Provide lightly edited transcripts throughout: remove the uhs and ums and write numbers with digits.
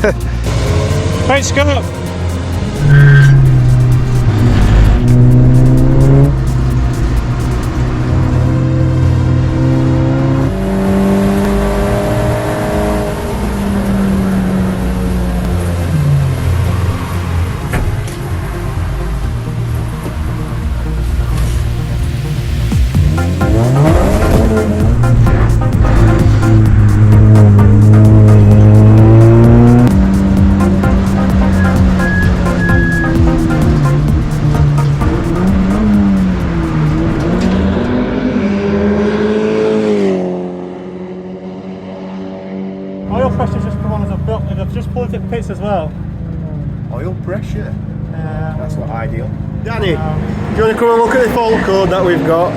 Right, Scott. Oil pressure's just come on as I've built, and I've just pulled it to pits as well. Oil pressure? That's what ideal. Danny, do you want to come and look at the fault code that we've got?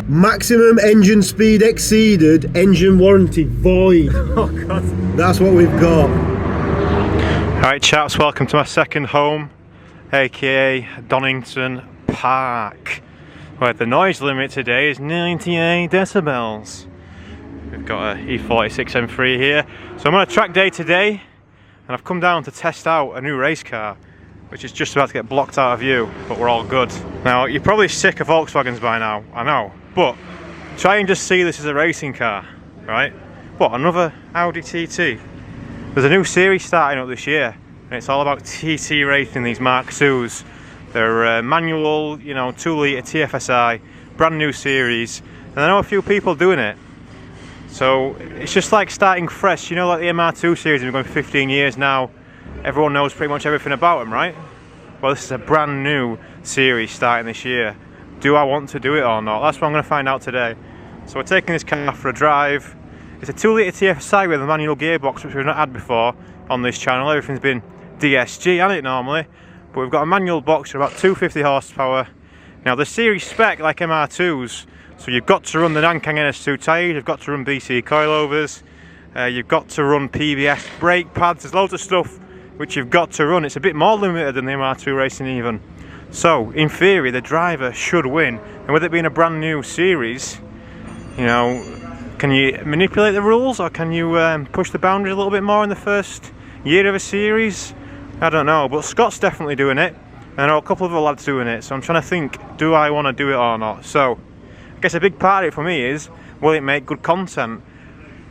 Maximum engine speed exceeded, engine warranty void. Oh god. That's what we've got. Alright chaps, welcome to my second home, aka Donington Park, where the noise limit today is 98 decibels. We've got a E46 M3 here. So I'm on a track day today, and I've come down to test out a new race car, which is just about to get blocked out of view, but we're all good. Now, you're probably sick of Volkswagens by now, I know, but try and just see this as a racing car, right? What, another Audi TT? There's a new series starting up this year, and it's all about TT racing, these Mark IIs. They're manual, you know, 2 litre TFSI, brand new series, and I know a few people doing it. So it's just like starting fresh, you know, like the MR2 series, we've been going 15 years now. Everyone knows pretty much everything about them, right? Well, this is a brand new series starting this year. Do I want to do it or not? That's what I'm going to find out today. So we're taking this car for a drive. It's a 2 litre TFSI with a manual gearbox, which we've not had before on this channel. Everything's been DSG, hasn't it, normally? But we've got a manual box for about 250 horsepower. Now, the series spec, like MR2s, so you've got to run the Nankang NS2 tyres, you've got to run BC coilovers, you've got to run PBS brake pads, there's loads of stuff which you've got to run. It's a bit more limited than the MR2 racing even. So, in theory, the driver should win. And with it being a brand new series, you know, can you manipulate the rules, or can you push the boundaries a little bit more in the first year of a series? I don't know, but Scott's definitely doing it, and I know a couple of other lads doing it, so I'm trying to think, do I want to do it or not? So, I guess a big part of it for me is, will it make good content?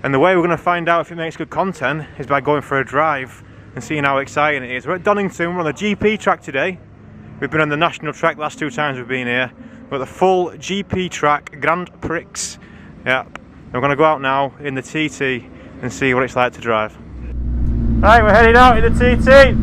And the way we're going to find out if it makes good content is by going for a drive and seeing how exciting it is. We're at Donington, we're on the GP track today. We've been on the national track the last 2 times we've been here. We're at the full GP track, Grand Prix. Yeah, we're going to go out now in the TT and see what it's like to drive. Right, we're heading out in the TT.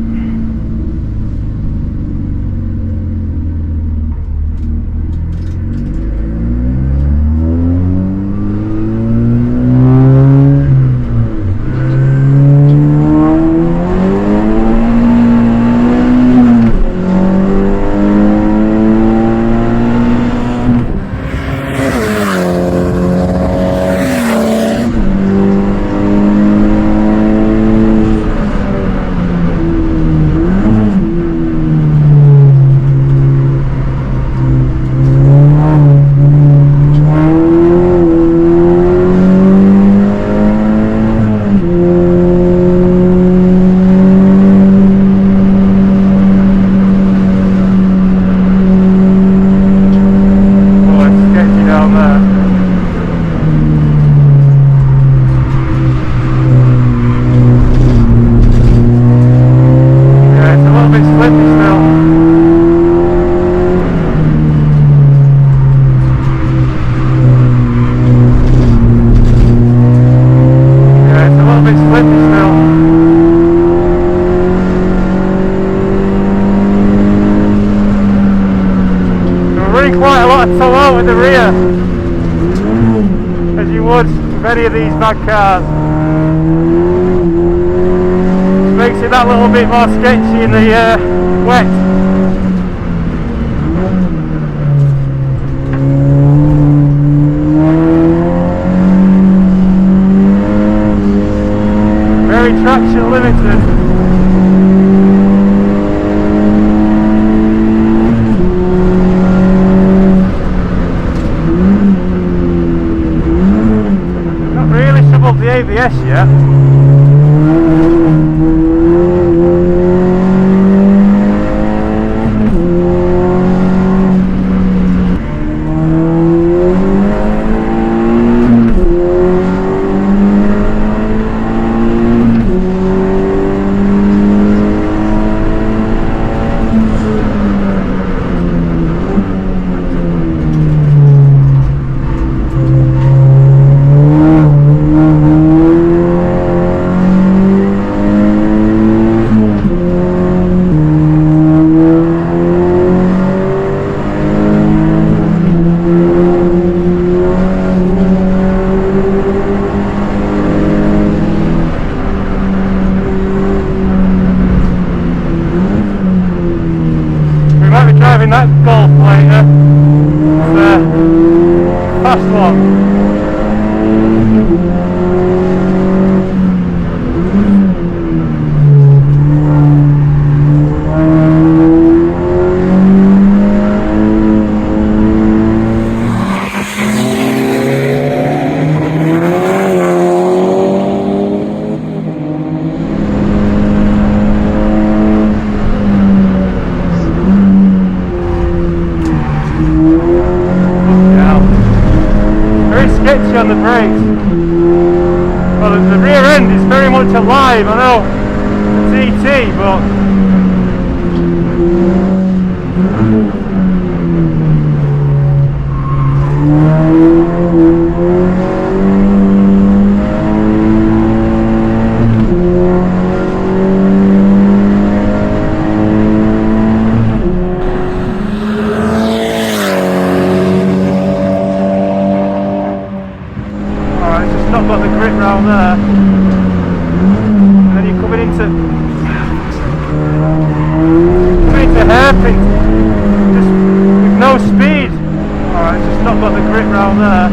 Quite a lot of tow out at the rear, as you would with any of these bad cars. Makes it that little bit more sketchy in the wet. Very traction limited. The ABS yet. much alive, I know, the TT, but alright, it's just not got the grip round there. And then you're coming into hairpin, just with no speed. Alright, it's just not got the grip round there.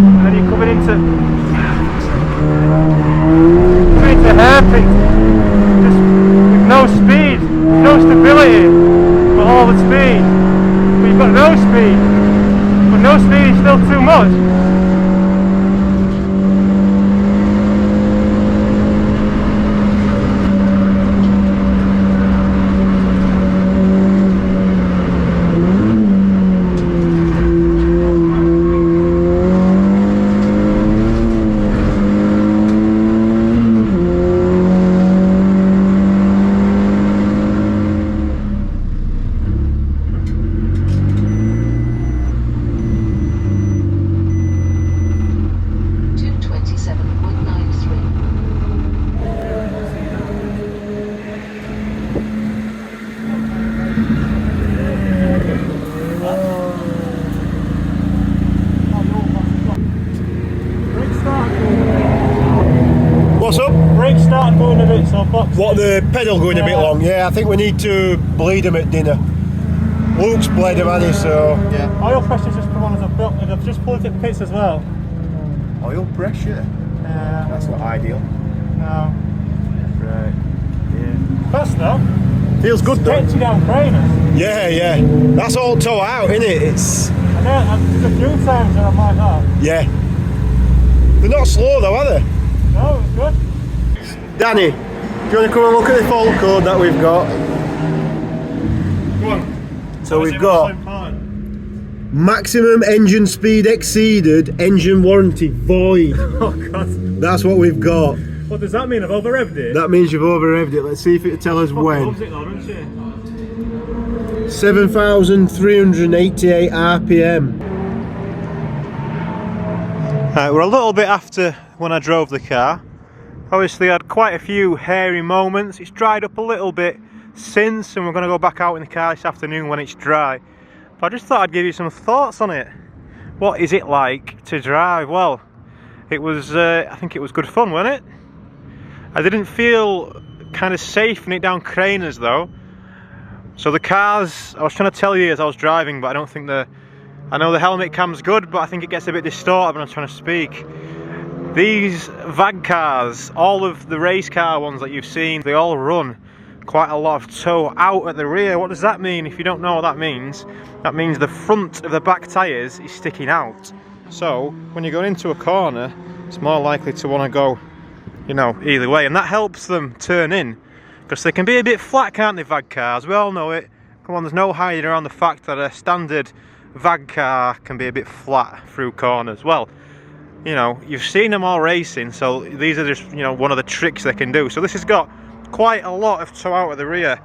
And then you're coming into hairpin, just with no speed, no stability, but all the speed. But you've got no speed, but no speed is still too much. What's up? Brakes started going a bit, so box. What, the pedal going a bit long? Yeah, I think we need to bleed them at dinner. Luke's bled them, hasn't he? So Yeah. Oil pressure's just come on as I've built, and I've just pulled it pits as well. Oil pressure. That's not ideal. No. Right. Yeah. Fast though. feels good though. Takes you down craners. Yeah, yeah. That's all toe out, isn't it? It's I know, I've did a few times and I'm like that. yeah. They're not slow though, are they? No, it's good. Danny, do you want to come and look at the fault code that we've got? Go on. So we've got maximum engine speed exceeded, engine warranty void. Oh god. That's what we've got. What does that mean? I've over-revved it? That means you've over-revved it. Let's see if it'll tell us when. Loves it though, doesn't she? 7,388 RPM. We're a little bit after when I drove the car. Obviously I had quite a few hairy moments. It's dried up a little bit since, and we're going to go back out in the car this afternoon when it's dry. But I just thought I'd give you some thoughts on it. What is it like to drive? Well, it was, I think it was good fun, wasn't it? I didn't feel kind of safe in it down craners though. So the cars, I was trying to tell you as I was driving, but I don't think I know the helmet cam's good, but I think it gets a bit distorted when I'm trying to speak. These VAG cars, all of the race car ones that you've seen, they all run quite a lot of toe out at the rear. What does that mean? If you don't know what that means the front of the back tyres is sticking out. So when you're going into a corner, it's more likely to want to go, you know, either way, and that helps them turn in, because they can be a bit flat, can't they, VAG cars? We all know it. Come on, there's no hiding around the fact that a standard VAG car can be a bit flat through corners. Well, you know, you've seen them all racing, so these are just, you know, one of the tricks they can do. So this has got quite a lot of toe out at the rear.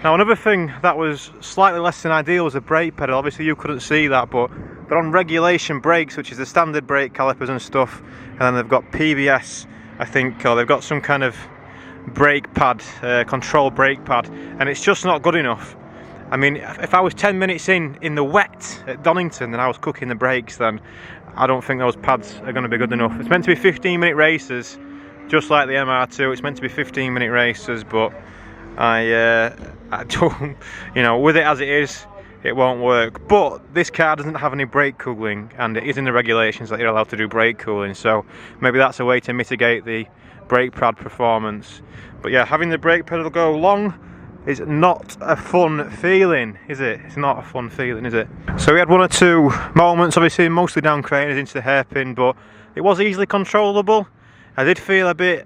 Now another thing that was slightly less than ideal was the brake pedal. Obviously you couldn't see that, but they're on regulation brakes, which is the standard brake calipers and stuff, and then they've got PBS, I think, or they've got some kind of brake pad, control brake pad, and it's just not good enough. I mean, if I was 10 minutes in the wet at Donington and I was cooking the brakes, then I don't think those pads are going to be good enough. It's meant to be 15-minute races, just like the MR2. It's meant to be 15-minute races, but I don't, you know, with it as it is, it won't work. But this car doesn't have any brake cooling, and it is in the regulations that you're allowed to do brake cooling, so maybe that's a way to mitigate the brake pad performance. But yeah, having the brake pedal go long is not a fun feeling, is it? It's not a fun feeling, is it? So we had one or two moments, obviously mostly down craners into the hairpin, but it was easily controllable. I did feel a bit,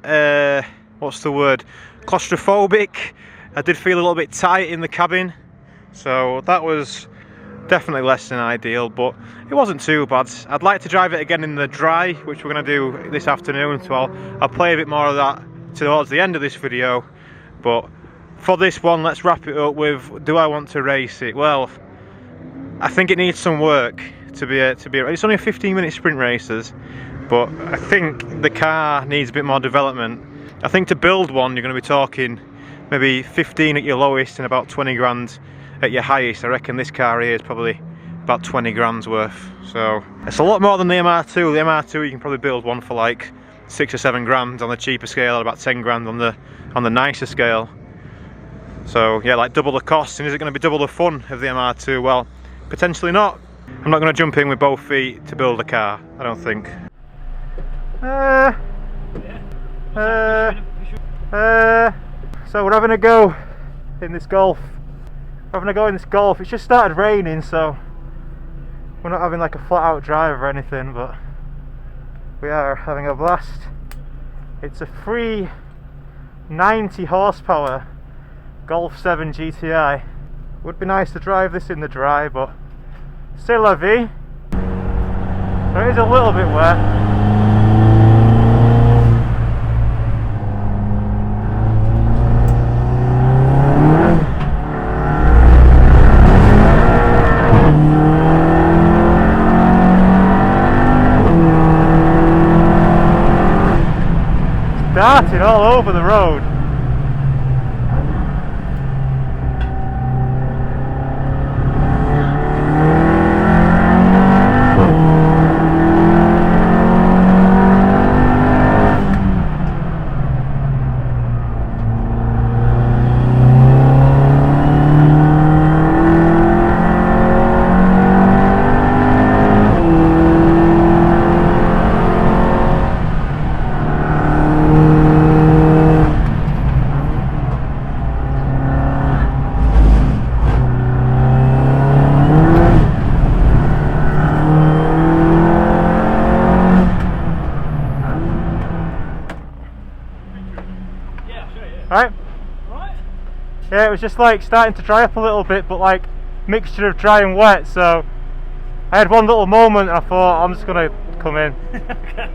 what's the word, claustrophobic. I did feel a little bit tight in the cabin, so that was Definitely less than ideal, but it wasn't too bad. I'd like to drive it again in the dry, which we're going to do this afternoon, so I'll play a bit more of that towards the end of this video. But for this one, let's wrap it up with, do I want to race it? Well, I think it needs some work to be it's only a 15-minute sprint races, but I think the car needs a bit more development. I think to build one, you're going to be talking maybe 15 at your lowest and about 20 grand at your highest. I reckon this car here is probably about 20 grand's worth. So it's a lot more than the MR2. The MR2 you can probably build one for like 6 or 7 grand on the cheaper scale, about 10 grand on the nicer scale. So yeah, like double the cost. And is it going to be double the fun of the MR2? Well, potentially not. I'm not going to jump in with both feet to build a car, I don't think. So we're having a go in this Golf. It's just started raining, so we're not having like a flat out drive or anything, but we are having a blast. It's a free 90 horsepower Golf 7 GTI. Would be nice to drive this in the dry, but c'est la vie. So it is a little bit wet. Darting all over the road. Right? Yeah, it was just like starting to dry up a little bit, but like mixture of dry and wet, so I had one little moment and I thought I'm just gonna come in. Okay.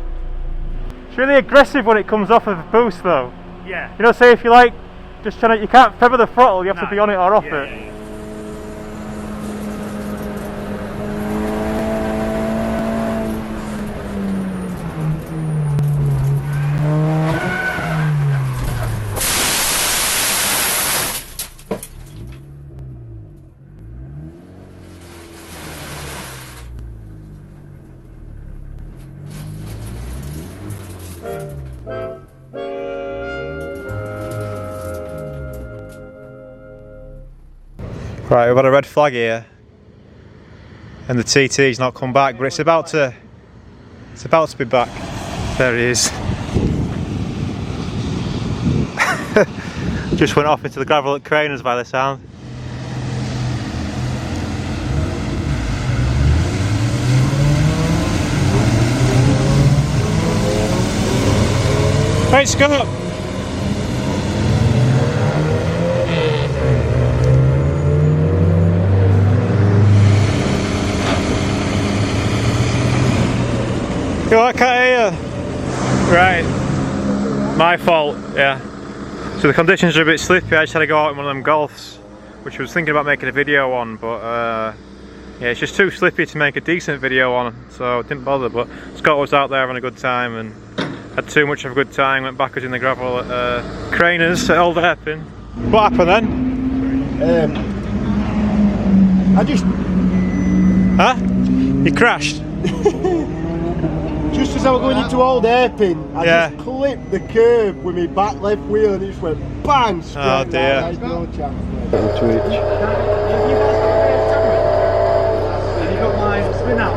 It's really aggressive when it comes off of a boost though. Yeah. You know, say if you like just trying to, you can't feather the throttle, you have to be on it or off it. Yeah. Right, we've got a red flag here, and the TT's not come back, but it's about to be back. There he is. Just went off into the gravel at Craners by the sound. Right, Scott. Yo, I can't hear you. Right, my fault, yeah. So the conditions are a bit slippy. I just had to go out in one of them Golfs, which I was thinking about making a video on, but yeah, it's just too slippy to make a decent video on, so I didn't bother. But Scott was out there having a good time and had too much of a good time, went backwards in the gravel at Craners at Old Hairpin. What happened then? I just... Huh? You crashed? Just as I was going into Old Hairpin, I Yeah. just clipped the curb with my back left wheel and it just went bang straight Oh, dear. down. No chance. Have you got my spin out?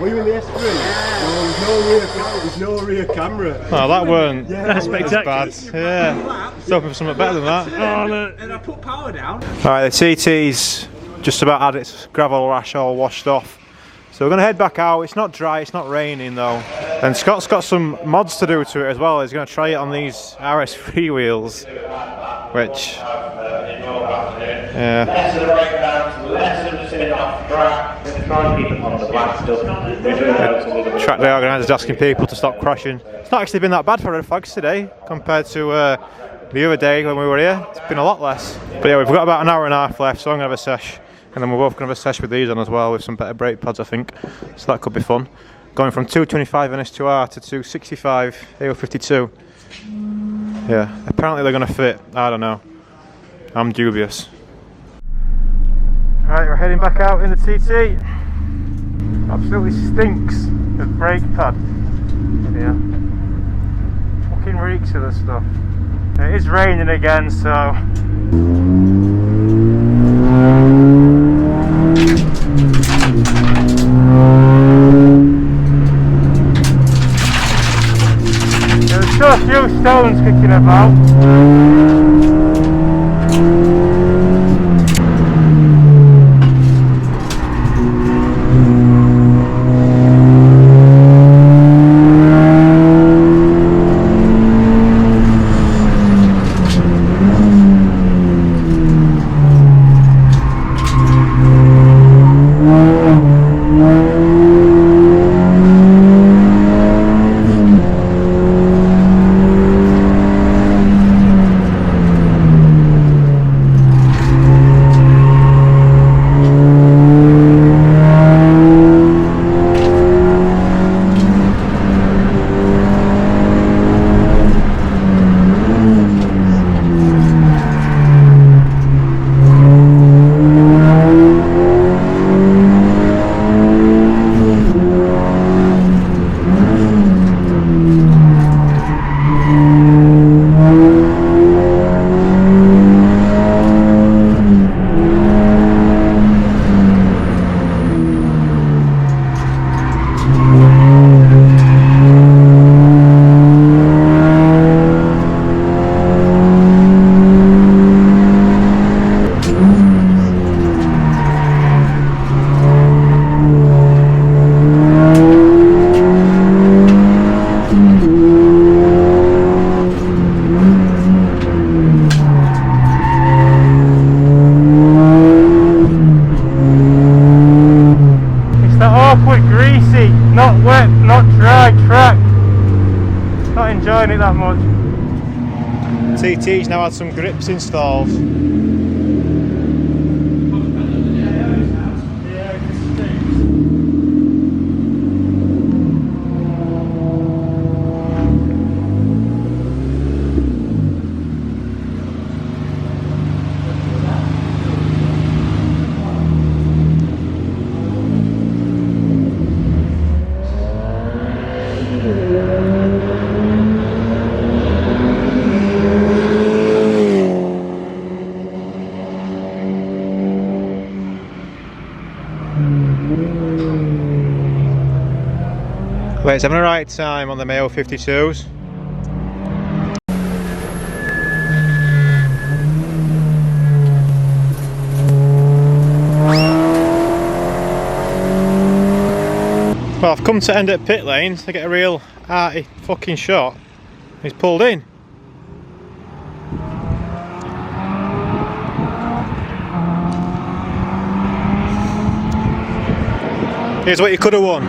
Were you in the S3? No, there's no rear camera. Oh, that weren't Yeah, bad. Yeah. It's hoping for something better than that. Oh, look. And I put power down. Alright, the TT's just about had its gravel rash all washed off. So we're going to head back out. It's not dry, it's not raining though. And Scott's got some mods to do to it as well. He's going to try it on these RS3 wheels, which Yeah. Less of the breakdowns, less of them sitting off track, and try and keep it on the black stuff. Track day organisers asking people to stop crashing. It's not actually been that bad for red flags today compared to the other day when we were here. It's been a lot less. But yeah, we've got about an hour and a half left, so I'm going to have a sesh. And then we're both going to have a sesh with these on as well, with some better brake pads, I think. So that could be fun. Going from 225 NS2R to 265 AO52. Yeah, apparently they're going to fit. I don't know. I'm dubious. Right, we're heading back out in the TT. Absolutely stinks of brake pad in here. Fucking reeks of this stuff. It is raining again, so there's still a few stones kicking about. Not wet, not dry track. Not enjoying it that much. TT's now had some grips installed. Wait, it's having a right time on the Mk1 52s. Well, I've come to end at pit lanes to get a real arty fucking shot. He's pulled in. Here's what you could have won.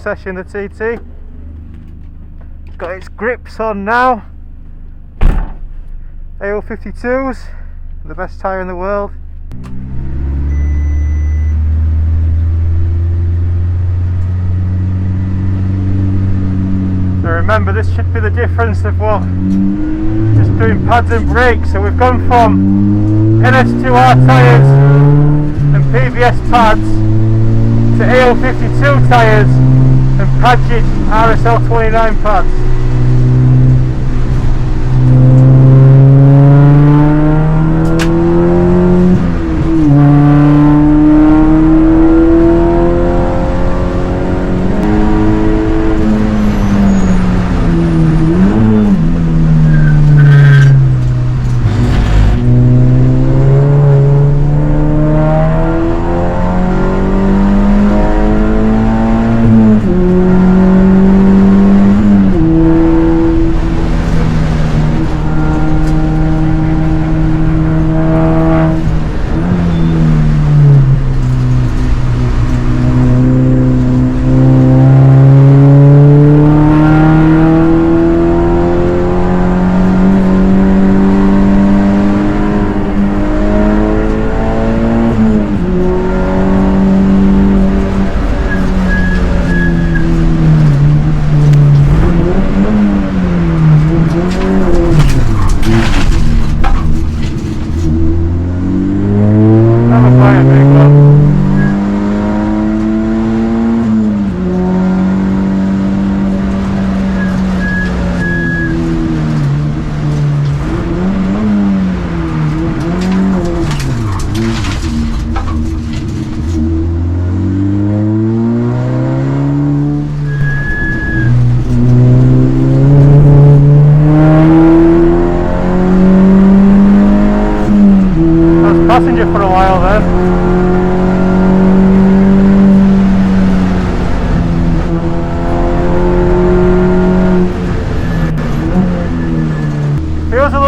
Session the TT. It's got its grips on now. AO52s, the best tyre in the world. So remember, this should be the difference of what just doing pads and brakes. So we've gone from NS2R tyres and PBS pads to AO52 tyres and Padgett RSL 29 pads.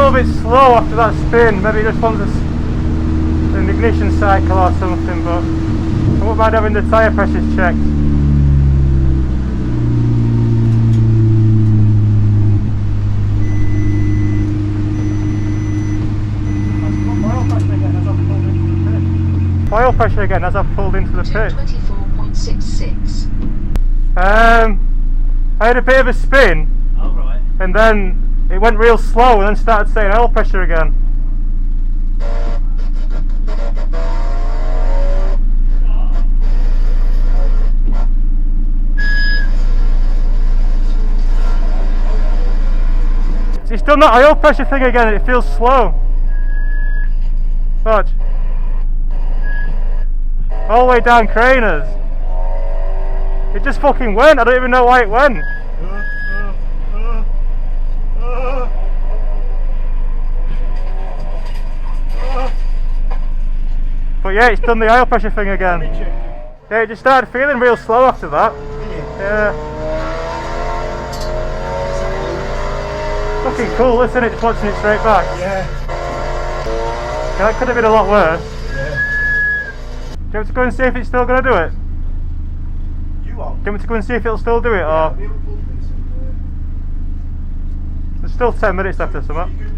little bit slow after that spin. Maybe it just wants an ignition cycle or something, but I wouldn't mind having the tyre pressures checked. Oil pressure again as I've pulled into the pit. 24.66. I had a bit of a spin, and then it went real slow and then started saying oil pressure again. It's done that oil pressure thing again and it feels slow. Watch. All the way down Craners. It just fucking went, I don't even know why it went. But yeah, it's done the oil pressure thing again. Yeah, it just started feeling real slow after that. Yeah. Fucking cool, isn't it? Just watching it straight back. Yeah. That could have been a lot worse. Do you want to go and see if it's still going to do it? You are. Do you want me to go and see if it'll still do it, or? There's still 10 minutes left or something.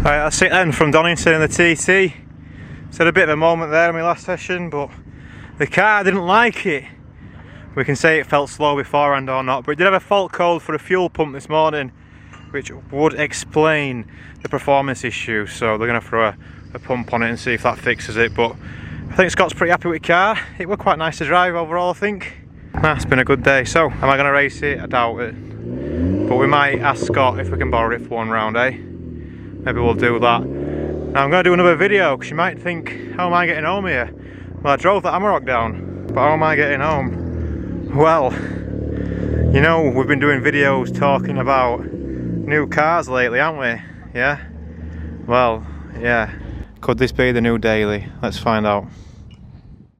Right, that's it then from Donington and the TT. It's had a bit of a moment there in my last session, but the car didn't like it. We can say it felt slow beforehand or not, but it did have a fault code for a fuel pump this morning, which would explain the performance issue. So they're going to throw a pump on it and see if that fixes it. But I think Scott's pretty happy with the car. It was quite nice to drive overall, I think. It's been a good day. So am I going to race it? I doubt it. But we might ask Scott if we can borrow it for one round, eh? Maybe we'll do that. Now I'm going to do another video because you might think, how am I getting home here? Well, I drove the Amarok down, but how am I getting home? Well, you know, we've been doing videos talking about new cars lately, haven't we? Yeah? Well, yeah. Could this be the new daily? Let's find out.